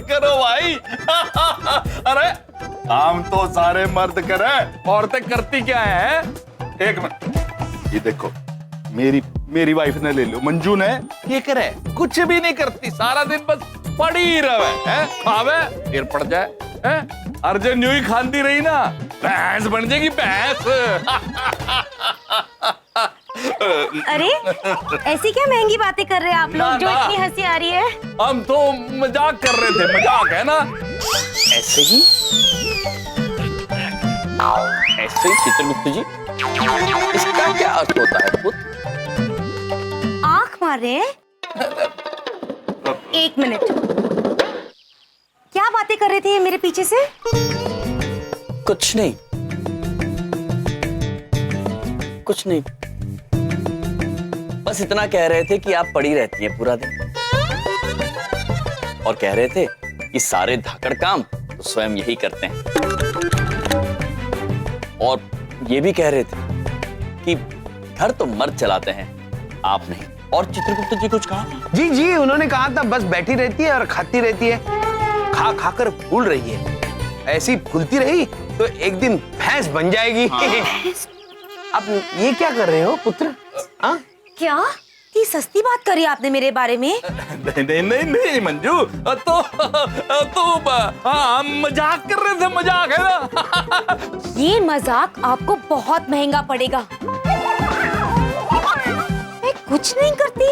करो भाई। अरे काम तो सारे मर्द करे, औरतें करती क्या है? एक मिनट, ये देखो मेरी वाइफ ने ले लो, मंजू ने, ये करे कुछ भी नहीं करती, सारा दिन बस पड़ी रहे है, खावे फिर पड़ जाए है? अर्जुन यूं ही खाती रही ना, भैंस बन जाएगी भैंस। अरे ऐसी क्या महंगी बातें कर रहे हैं आप लोग जो इतनी हंसी आ रही है? हम तो मजाक कर रहे थे, मजाक है ना। ऐसे ही चित्रगुप्त जी, इसका क्या अर्थ होता है पुत्र? आंख मार रहे हैं? एक मिनट, क्या बातें कर रहे थे ये मेरे पीछे से? कुछ नहीं, कुछ नहीं, बस इतना कह रहे थे कि आप पड़ी रहती हैं पूरा दिन, और कह रहे थे कि सारे धाकड़ काम तो स्वयं यही करते हैं, और ये भी कह रहे थे कि घर तो मर्द चलाते हैं, आप नहीं। और चित्रगुप्त जी कुछ कहा? जी जी, उन्होंने कहा था बस बैठी रहती है और खाती रहती है, खा खाकर फूल रही है, ऐसी फूलती रही तो एक दिन भैंस बन जाएगी। अब ये क्या कर रहे हो पुत्र? हाँ? क्या इतनी सस्ती बात करी आपने मेरे बारे में? नहीं मंजू, तो हाँ, मजाक कर रहे थे, मजाक है ना। ये मजाक आपको बहुत महंगा पड़ेगा। मैं कुछ नहीं करती,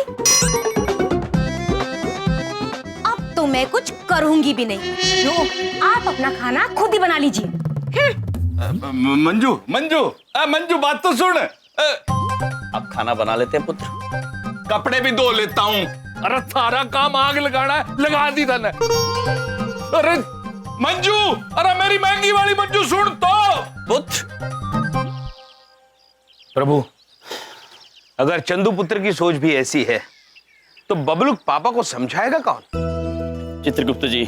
अब तो मैं कुछ करूंगी भी नहीं। लो, आप अपना खाना खुद ही बना लीजिए। मंजू बात तो सुन। अब खाना बना लेते हैं पुत्र। कपड़े भी धो लेता हूँ। अरे सारा काम आग लगाना है, लगा दी तने। अरे मंजू, अरे मेरी महंगी वाली मंजू सुन तो। पुत्र, प्रभु, अगर चंदू पुत्र की सोच भी ऐसी है तो बबलू पापा को समझाएगा कौन? चित्रगुप्त जी,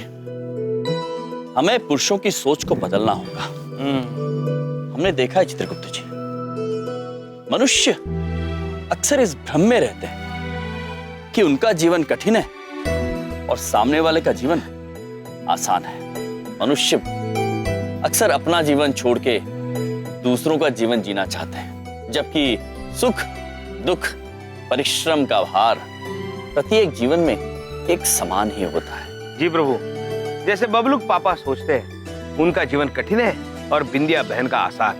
हमें पुरुषों की सोच को बदलना होगा। हमने देखा है चित्रगुप्त जी, मनुष्य अक्सर इस भ्रम में रहते हैं कि उनका जीवन कठिन है और सामने वाले का जीवन आसान है। मनुष्य अक्सर अपना जीवन छोड़ के दूसरों का जीवन जीना चाहते हैं, जबकि सुख, दुख, परिश्रम का भार प्रत्येक जीवन में एक समान ही होता है। जी प्रभु, जैसे बबलू पापा सोचते हैं उनका जीवन कठिन है और बिंदिया बहन का आसान।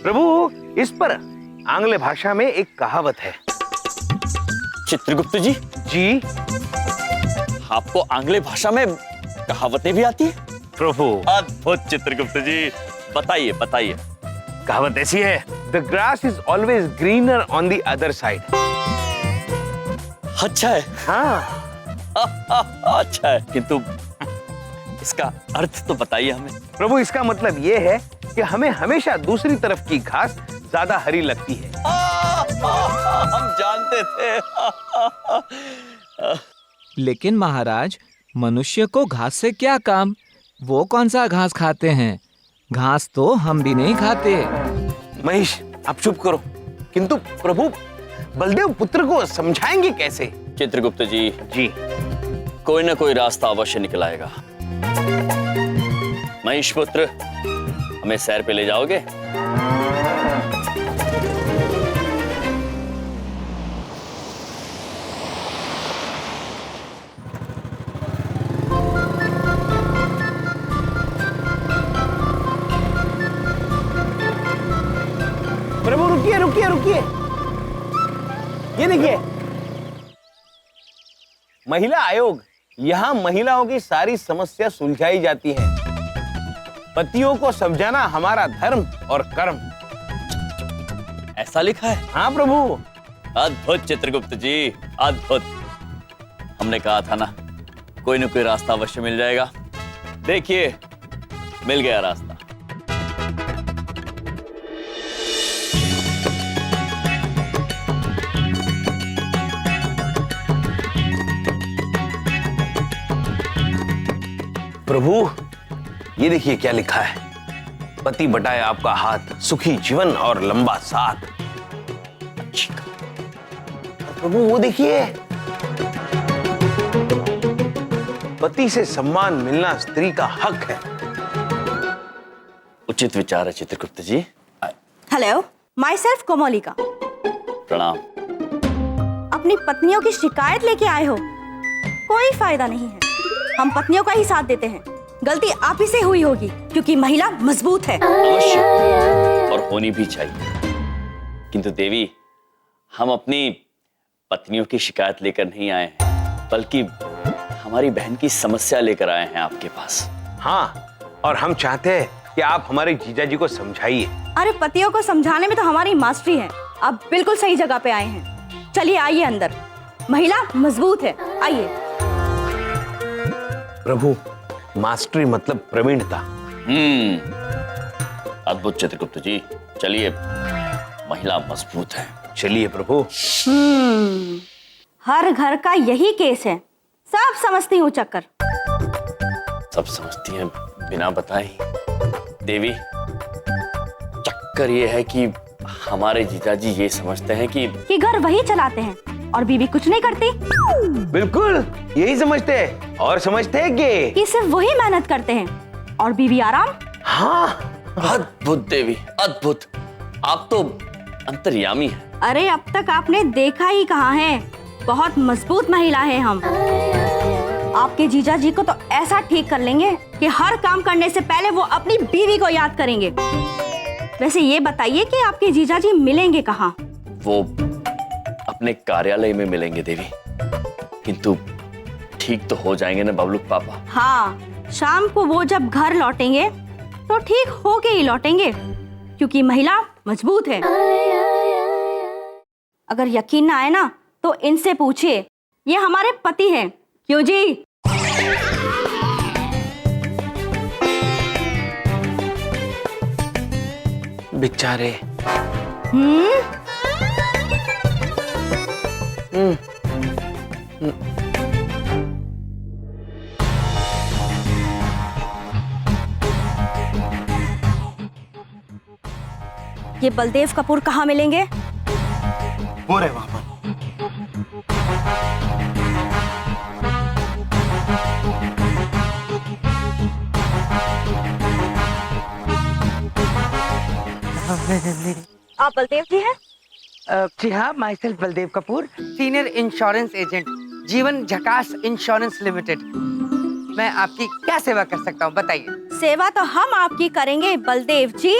प्रभु, इस पर आंग्ल भाषा में एक कहावत है। चित्रगुप्त जी, जी, आपको आंग्ल भाषा में कहावतें भी आती है? प्रभु, अद्भुत चित्रगुप्त जी, बताइए बताइए। कहावत ऐसी है, the grass is always greener on the other side. अच्छा है। हाँ। अच्छा है, किंतु इसका अर्थ तो बताइए हमें। प्रभु, इसका मतलब ये है कि हमें हमेशा दूसरी तरफ की घास ज्यादा हरी लगती है। हम जानते थे। लेकिन महाराज, मनुष्य को घास से क्या काम? वो कौन सा घास खाते हैं? घास तो हम भी नहीं खाते। महेश, आप चुप करो। किंतु प्रभु, बलदेव पुत्र को समझाएंगे कैसे? चित्रगुप्त जी, जी, कोई ना कोई रास्ता अवश्य निकल आएगा। महेश पुत्र, हमें सैर पे ले जाओगे? प्रभु रुकिए रुकिए रुकिए, ये देखिए, महिला आयोग। यहाँ महिलाओं की सारी समस्या सुलझाई जाती है। पतियों को समझाना हमारा धर्म और कर्म। ऐसा लिखा है? हाँ प्रभु। अद्भुत चित्रगुप्त जी, अद्भुत। हमने कहा था ना, कोई ना कोई रास्ता अवश्य मिल जाएगा। देखिए, मिल गया रास्ता। प्रभु, ये देखिए क्या लिखा है, पति बटाए आपका हाथ, सुखी जीवन और लंबा साथ। अच्छी प्रभु, वो देखिए, पति से सम्मान मिलना स्त्री का हक है। उचित विचार है Chitragupta ji. Hello, myself Komolika. प्रणाम। अपनी पत्नियों की शिकायत लेके आए हो? कोई फायदा नहीं है, हम पत्नियों का ही साथ देते हैं। गलती आप ही से हुई होगी क्योंकि महिला मजबूत है। अवश्य, और होनी भी चाहिए। किंतु देवी, हम अपनी पत्नियों की शिकायत लेकर नहीं आए हैं, बल्कि हमारी बहन की समस्या लेकर आए हैं आपके पास। हाँ, और हम चाहते हैं कि आप हमारे जीजाजी को समझाइए। अरे पतियों को समझाने में तो हमारी मास्टरी है। आप बिल्कुल सही जगह पे आए हैं। चलिए आइए अंदर, महिला मजबूत है, आइए। प्रभु, मास्टरी मतलब प्रवीणता। अद्भुत चित्रगुप्त जी, चलिए, महिला मजबूत है। चलिए प्रभु। हर घर का यही केस है, सब समझती हूँ चक्कर। सब समझती हैं बिना बताए। देवी, चक्कर ये है कि हमारे जीजाजी ये समझते हैं कि घर वही चलाते हैं और बीवी कुछ नहीं करती। बिल्कुल यही समझते हैं, और समझते हैं कि सिर्फ वही मेहनत करते हैं और बीवी आराम। हाँ, अद्भुत देवी, अद्भुत। आप तो अंतर्यामी हैं। अरे अब तक आपने देखा ही कहाँ है, बहुत मजबूत महिला है हम। आपके जीजा जी को तो ऐसा ठीक कर लेंगे कि हर काम करने से पहले वो अपनी बीवी को याद करेंगे। वैसे ये बताइए कि आपके जीजा जी मिलेंगे कहाँ? वो अपने कार्यालय में मिलेंगे देवी, किंतु ठीक तो हो जाएंगे ना बबलू पापा? हाँ, शाम को वो जब घर लौटेंगे तो ठीक होके ही लौटेंगे, क्योंकि महिला मजबूत है। अगर यकीन ना आए ना तो इनसे पूछिए, ये हमारे पति हैं। क्यों जी? बेचारे। ये बलदेव कपूर कहाँ मिलेंगे? वो रहे वहां पर। आप बलदेव जी हैं? जी हाँ, my self Baldev Kapoor, senior insurance agent, जीवन झकास इंश्योरेंस लिमिटेड। मैं आपकी क्या सेवा कर सकता हूँ, बताइए। सेवा तो हम आपकी करेंगे बलदेव जी,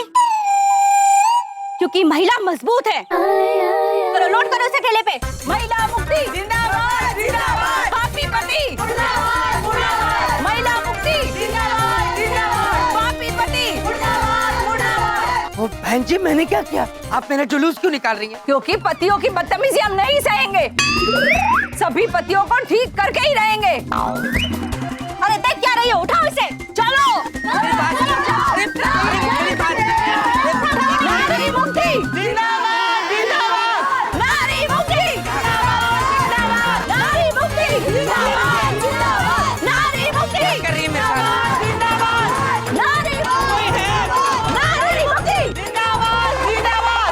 क्योंकि महिला मजबूत है। चलो नोट करो इसे ठेले पे। महिला मुक्ति जिंदाबाद, जिंदाबाद। पापी पति जिंदाबाद, जिंदाबाद। महिला मुक्ति जिंदाबाद, जिंदाबाद। पापी पति जिंदाबाद, जिंदाबाद। वो बहन जी, मैंने क्या किया? आप मेरा जुलूस क्यों निकाल रही हैं? क्योंकि पतियों की बदतमीजी हम नहीं सहेंगे। सभी पतियों को ठीक करके ही रहेंगे। अरे देख क्या रही हो, उठाओ इसे, चलो। नारी मुक्ति जिंदाबाद, जिंदाबाद। नारी मुक्ति जिंदाबाद, नारी मुक्ति जिंदाबाद, जिंदाबाद। नारी मुक्ति कर रही है मेरे साथ? जिंदाबाद, नारी मुक्ति जिंदाबाद, जिंदाबाद।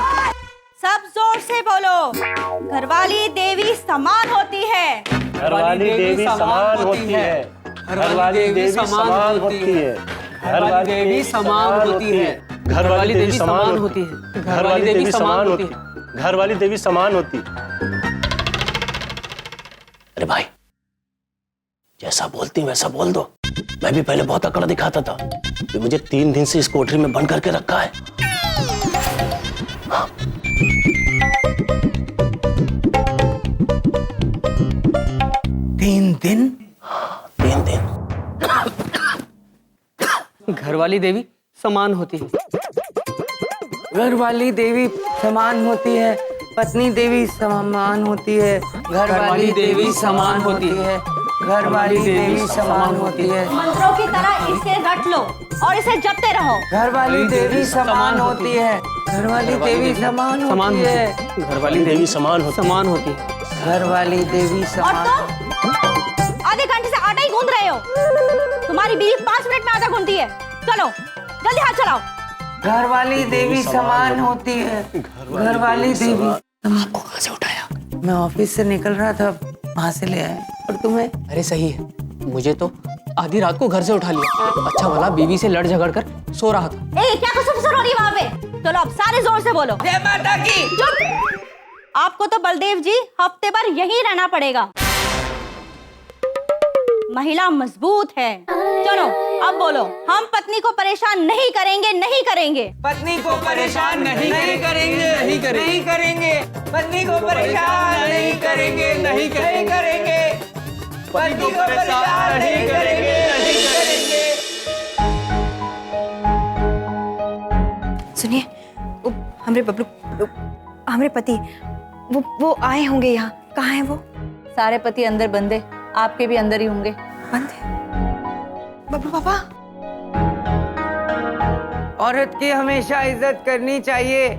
सब जोर से बोलो। घरवाली देवी समान होती है। घरवाली देवी समान होती है। घरवाली देवी समान होती है। घरवाली देवी समान होती है। घरवाली देवी समान होती है। घरवाली देवी समान होती है। घरवाली देवी समान होती। अरे भाई, जैसा बोलती वैसा बोल दो। मैं भी पहले बहुत अकड़ दिखाता था कि मुझे 3 दिन से इस कोठरी में बंद करके रखा है। हाँ। 3 दिन? 3 दिन। घरवाली देवी समान होती है। घरवाली देवी समान होती है। पत्नी देवी समान होती है। घरवाली देवी समान होती है। घरवाली देवी समान होती है। मंत्रों की तरह इसे रट लो और इसे जपते रहो। घरवाली देवी समान होती है। घरवाली देवी समान होती है। घरवाली देवी समान होती होती है। घरवाली देवी और समान। तुम आधे घंटे से आटा ही गूंद रहे हो। तुम्हारी बीवी 5 मिनट में आटा गूंथती है। चलो जल्दी हाथ चलाओ। घरवाली देवी समान होती है। घरवाली देवी। आपको कहाँ से उठाया? मैं ऑफिस से निकल रहा था, वहां से ले आया। और तुम्हें? अरे सही है, मुझे तो आधी रात को घर से उठा लिया। अच्छा भला बीवी से लड़ झगड़ कर सो रहा था। ए, क्या कुछ हो रही है वहाँ पे? चलो अब सारे जोर से बोलो। जय माता की। चुप! आपको तो बलदेव जी हफ्ते भर यहीं रहना पड़ेगा। महिला मजबूत है। चलो अब बोलो, हम पत्नी को परेशान नहीं करेंगे, नहीं करेंगे। पत्नी को परेशान नहीं करेंगे, नहीं करेंगे। पत्नी को परेशान नहीं करेंगे, नहीं करेंगे। पत्नी को परेशान नहीं करेंगे, नहीं करेंगे। सुनिए, वो हमरे पति वो आए होंगे यहाँ। कहाँ है वो? सारे पति अंदर बंदे, आपके भी अंदर ही होंगे। बंद है? बबलू पापा, औरत की हमेशा इज्जत करनी चाहिए।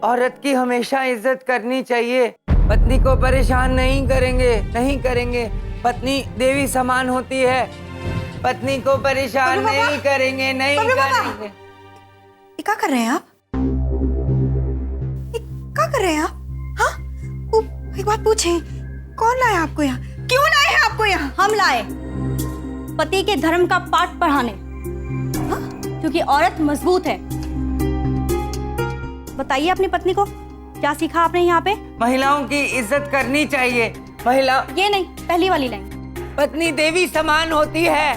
औरत की हमेशा इज्जत करनी चाहिए। पत्नी को परेशान नहीं करेंगे, नहीं करेंगे। पत्नी देवी समान होती है। पत्नी को परेशान नहीं करेंगे, नहीं करेंगे। ये क्या कर रहे हैं आप? ये क्या कर रहे हैं आप? हाँ? वो, एक बात पूछे, कौन लाया आपको यहाँ? क्यों लाए हैं आपको यहाँ? हम लाए पति के धर्म का पाठ पढ़ाने। हाँ? क्योंकि औरत मजबूत है। बताइए अपनी पत्नी को क्या सीखा आपने यहाँ पे? महिलाओं की इज्जत करनी चाहिए। महिला, ये नहीं, पहली वाली लाइन। पत्नी देवी समान होती है।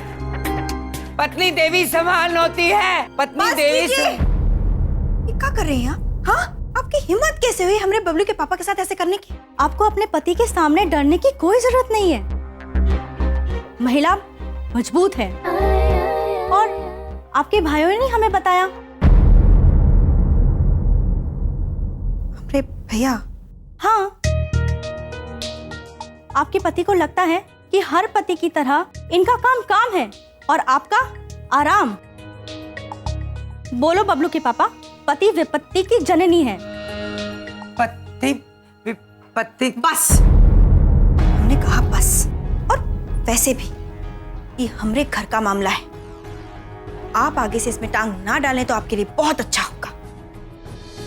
पत्नी देवी समान होती है। पत्नी बस देवी कीजिए। ये क्या कर रहे हैं आप? हाँ? आपकी हिम्मत कैसे हुई हमरे बबलू के पापा के साथ ऐसे करने की? आपको अपने पति के सामने डरने की कोई जरूरत नहीं है। महिला मजबूत है। और आपके भाइयों ने हमें बताया। हमरे भैया? हाँ, आपके पति को लगता है कि हर पति की तरह इनका काम है और आपका आराम। बोलो बबलू के पापा, पति विपत्ति की जननी है। पति विपत्ति। बस, हमने कहा बस। और वैसे भी ये हमरे घर का मामला है। आप आगे से इसमें टांग ना डालें तो आपके लिए बहुत अच्छा होगा।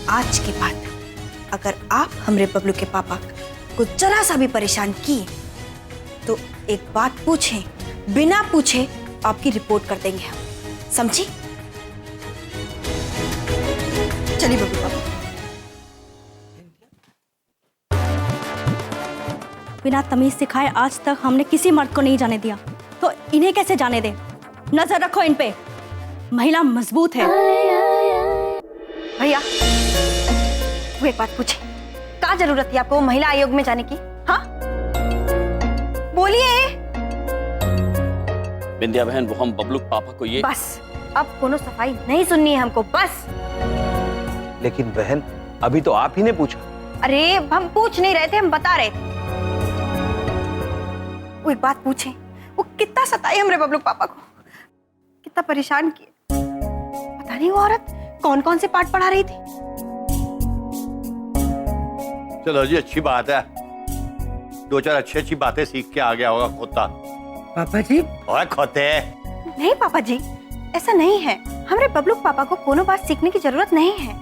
आज के बाद अगर आप हमरे बबलू के पापा को जरा सा भी परेशान किए तो एक बात पूछें, बिना पूछे आपकी रिपोर्ट कर देंगे हम। समझी? चलिए बबलू पापा। बिना तमीज सिखाए आज तक हमने किसी मर्द को नहीं जाने दिया, तो इन्हें कैसे जाने दे? नजर रखो इन पे। महिला मजबूत है। भैया, वो एक बात पूछे, क्या जरूरत थी आपको महिला आयोग में जाने की? हाँ, बोलिए। बिंदिया बहन, वो हम बबलू पापा को ये बस, अब कोनो सफाई नहीं सुननी है हमको, बस। लेकिन बहन, अभी तो आप ही ने पूछा। अरे हम पूछ नहीं रहे थे, हम बता रहे थे। वो एक बात पूछे, वो कितना सताई हमरे बबलू पापा को, कितना परेशान किए। पता नहीं वो औरत कौन कौन से पाठ पढ़ा रही थी। चलो जी, अच्छी बात है। दो चार अच्छी बातें सीख के आ गया होगा खोता। पापा जी, ओए खोते। नहीं पापा जी, ऐसा नहीं है। हमरे बबलू पापा को कोनो बात सीखने की जरूरत नहीं है।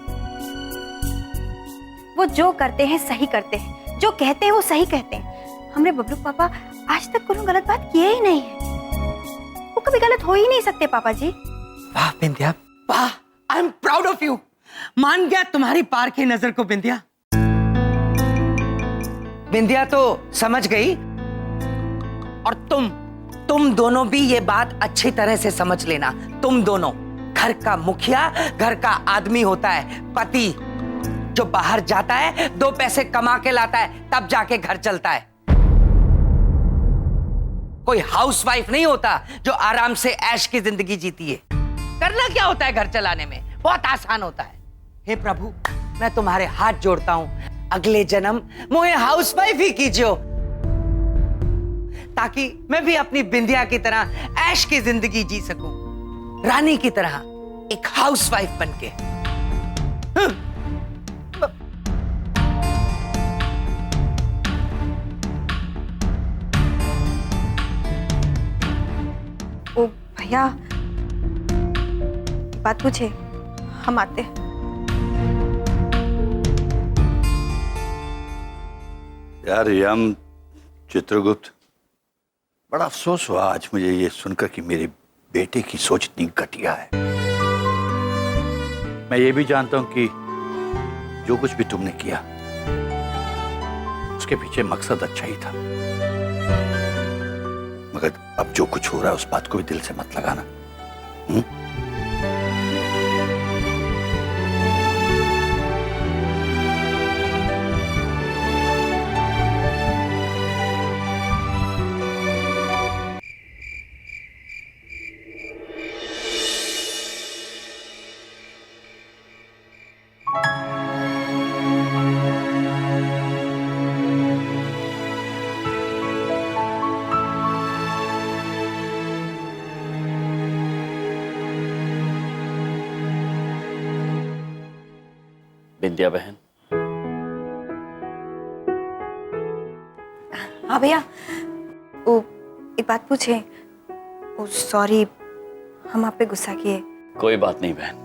वो जो करते हैं सही करते हैं, जो कहते हैं वो सही कहते हैं। हमरे बबलू पापा आज तक कोनो गलत बात किए ही नहीं है। वो कभी गलत हो ही नहीं सकते पापा जी। वाह बिंदिया, वाह, I am proud of you. मान गया तुम्हारी पार की नजर को बिंदिया। बिंदिया तो समझ गई, और तुम दोनों भी ये बात अच्छी तरह से समझ लेना। तुम दोनों, घर का मुखिया घर का आदमी होता है, पति जो बाहर जाता है, 2 पैसे कमा के लाता है, तब जाके घर चलता है। कोई हाउसवाइफ नहीं होता जो आराम से ऐश की जिंदगी जीती है। करना क्या होता है घर चलाने में? बहुत आसान होता है। हे प्रभु, मैं तुम्हारे हाथ जोड़ता हूं, अगले जन्म मुझे हाउसवाइफ ही कीजियो, ताकि मैं भी अपनी बिंदिया की तरह ऐश की जिंदगी जी सकूं, रानी की तरह, एक हाउसवाइफ बनके। ओ भैया, बात पूछे, हम आते हैं। यार यम, चित्रगुप्त, बड़ा अफसोस हुआ आज मुझे ये सुनकर कि मेरे बेटे की सोच इतनी घटिया है। मैं ये भी जानता हूं कि जो कुछ भी तुमने किया उसके पीछे मकसद अच्छा ही था, मगर अब जो कुछ हो रहा है उस बात को भी दिल से मत लगाना। बिंदिया बहन, हाँ भैया, वो एक बात पूछे। ओ सॉरी, हम आप पे गुस्सा किए। कोई बात नहीं बहन,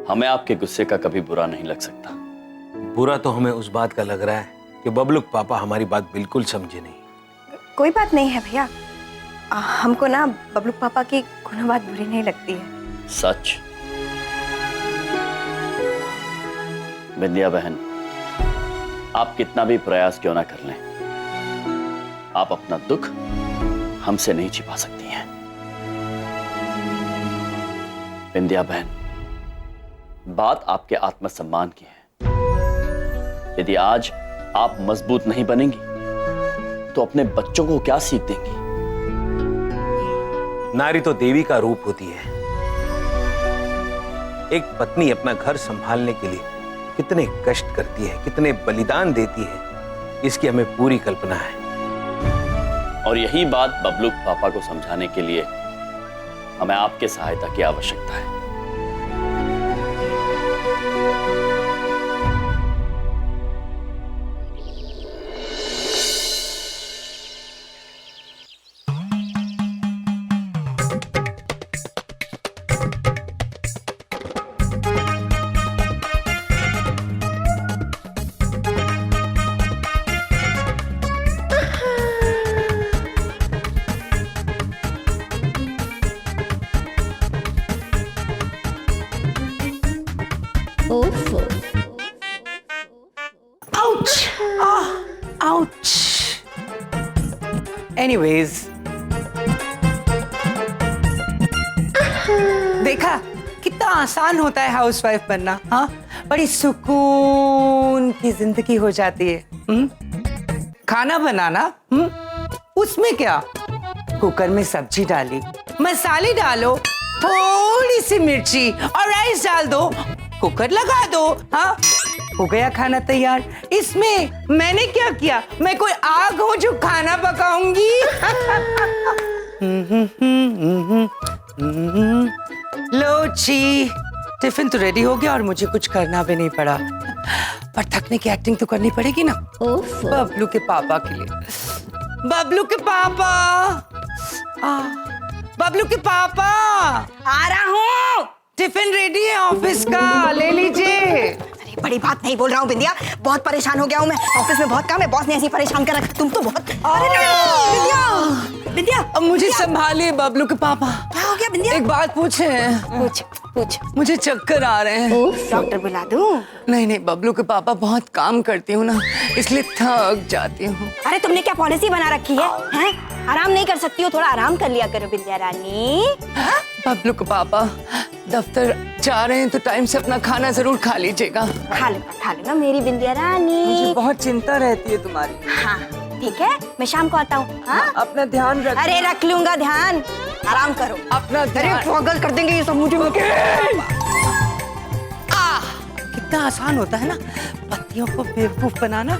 हमें आपके गुस्से का कभी बुरा नहीं लग सकता। बुरा तो हमें उस बात का लग रहा है कि बबलूक पापा हमारी बात बिल्कुल समझे नहीं। कोई बात नहीं है भैया, हमको ना बबलूक पापा की कोनो बात बुरी नहीं लगती है। सच? बिंदिया बहन, आप कितना भी प्रयास क्यों ना कर लें, आप अपना दुख हमसे नहीं छिपा सकती हैं। बिंदिया बहन, बात आपके आत्मसम्मान की है। यदि आज आप मजबूत नहीं बनेंगी तो अपने बच्चों को क्या सीख देंगी? नारी तो देवी का रूप होती है। एक पत्नी अपना घर संभालने के लिए कितने कष्ट करती है, कितने बलिदान देती है, इसकी हमें पूरी कल्पना है। और यही बात बबलूक पापा को समझाने के लिए हमें आपके सहायता की आवश्यकता है। आउच। एनीवेज, देखा कितना आसान होता है हाउसवाइफ बनना। हाँ, बड़ी सुकून की जिंदगी हो जाती है। खाना बनाना, उसमें क्या, कुकर में सब्जी डाली, मसाले डालो, थोड़ी सी मिर्ची और राइस डाल दो, कुकर लगा दो, हाँ हो गया खाना तैयार। इसमें मैंने क्या किया, मैं कोई आग हूं जो खाना पकाऊंगी? लो जी, टिफिन तो रेडी हो गया और मुझे कुछ करना भी नहीं पड़ा, पर थकने की एक्टिंग तो करनी पड़ेगी ना बबलू के पापा के लिए। बबलू के पापा, बबलू के पापा, आ रहा हूँ। टिफिन रेडी है ऑफिस का, ले लीजिए। अरे बड़ी बात नहीं बोल रहा हूँ बिंदिया, बहुत परेशान हो गया हूँ मैं। ऑफिस में बहुत काम है, बॉस ने ऐसी परेशान कर रखा। तुम तो बहुत। अरे बिंदिया, बिंदिया, अब मुझे संभालिए बबलू के पापा। क्या हो गया बिंदिया? एक बात पूछे? पूछ पूछ। मुझे चक्कर आ रहे हैं। डॉक्टर बुला दूं? नहीं नहीं, बबलू के पापा, बहुत काम करती हूँ ना, इसलिए थक जाती हूँ। अरे तुमने क्या पॉलिसी बना रखी है, हैं? आराम नहीं कर सकती हो, थोड़ा आराम कर लिया करो बिंदिया रानी। बबलू के पापा दफ्तर जा रहे हैं तो टाइम से अपना खाना जरूर खा लीजिएगा। खा लेना मेरी बिंदिया रानी। मुझे बहुत चिंता रहती है तुम्हारी। हाँ ठीक है, मैं शाम को आता हूँ। हाँ? अपना ध्यान रखना। अरे रख लूंगा ध्यान, आराम करो। अपना ध्यान। पागल कर देंगे ये सब मुझे। कितना आसान होता है ना पतियों को बेवकूफ बनाना।